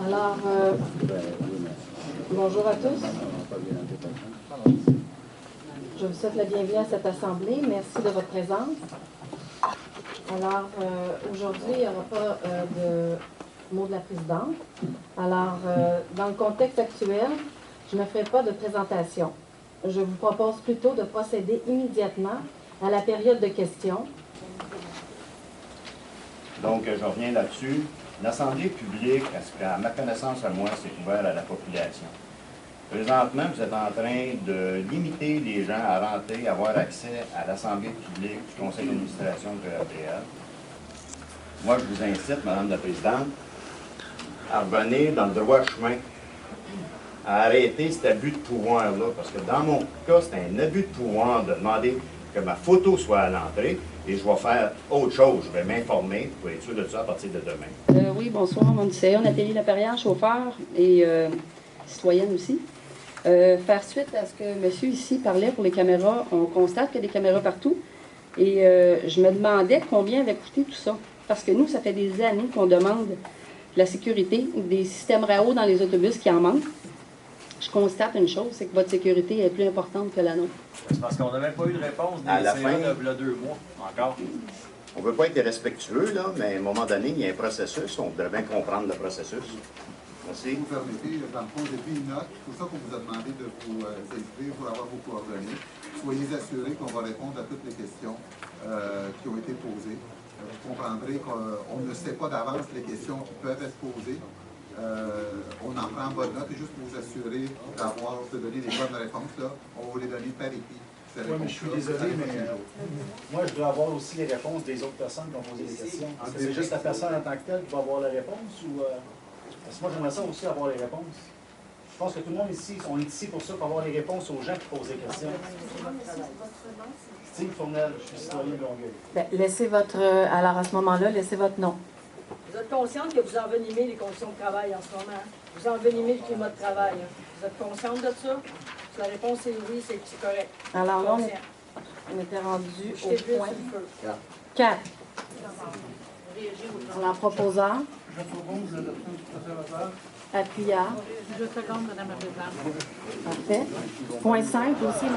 Alors, bonjour à tous. Je vous souhaite la bienvenue à cette assemblée. Merci de votre présence. Alors, aujourd'hui, il n'y aura pas de mot de la présidente. Alors, dans le contexte actuel, je ne ferai pas de présentation. Je vous propose plutôt de procéder immédiatement à la période de questions. Donc, je reviens là-dessus. L'Assemblée publique, à ma connaissance à moi, c'est ouvert à la population. Présentement, vous êtes en train de limiter les gens à rentrer, à avoir accès à l'Assemblée publique du Conseil d'administration de l'ERDL. Moi, je vous incite, Madame la Présidente, à revenir dans le droit chemin, à arrêter cet abus de pouvoir-là, parce que dans mon cas, c'est un abus de pouvoir de demander que ma photo soit à l'entrée, et je vais faire autre chose. Je vais m'informer pour être sûr de ça à partir de demain. Oui, bonsoir. Mon nom c'est Nathalie Laperrière, chauffeur et citoyenne aussi. Faire suite à ce que monsieur ici parlait pour les caméras, on constate qu'il y a des caméras partout. Et je me demandais combien avait coûté tout ça. Parce que nous, ça fait des années qu'on demande la sécurité, des systèmes RAO dans les autobus qui en manquent. Je constate une chose, c'est que votre sécurité est plus importante que la nôtre. C'est parce qu'on n'a même pas eu de réponse des À la CA fin, de 2 mois encore. On ne veut pas être irrespectueux, là, mais à un moment donné, il y a un processus. On devrait bien comprendre le processus. Merci. Si vous permettez, dans le fond, j'ai pris une note. C'est pour ça qu'on vous a demandé de vous inscrire pour avoir vos coordonnées. Soyez assurés qu'on va répondre à toutes les questions qui ont été posées. Vous comprendrez qu'on ne sait pas d'avance les questions qui peuvent être posées. On en prend bonne note et juste pour vous assurer de donner les bonnes réponses, là, on va vous les donner par écrit. Oui, mais je suis désolé, mais moi, je dois avoir aussi les réponses des autres personnes qui ont posé des questions. Est-ce que c'est juste la personne en tant que telle qui va avoir la réponse ou... Parce que moi, j'aimerais ça aussi avoir les réponses. Je pense que tout le monde ici, on est ici pour ça, pour avoir les réponses aux gens qui posent des questions. Steve Fournel, je suis citoyen de Longueuil. Bien, laissez votre... alors, à ce moment-là, laissez votre nom. Vous êtes consciente que vous envenimez les conditions de travail en ce moment. Vous envenimez le climat de travail. Vous êtes consciente de ça? Si la réponse est oui, c'est correct. Alors là, on était rendu au point 4. Alors, proposeur. Je propose l'observateur. Appuyard. Je seconde, Mme la Présidente. Parfait. Point 5 aussi.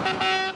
Thank you.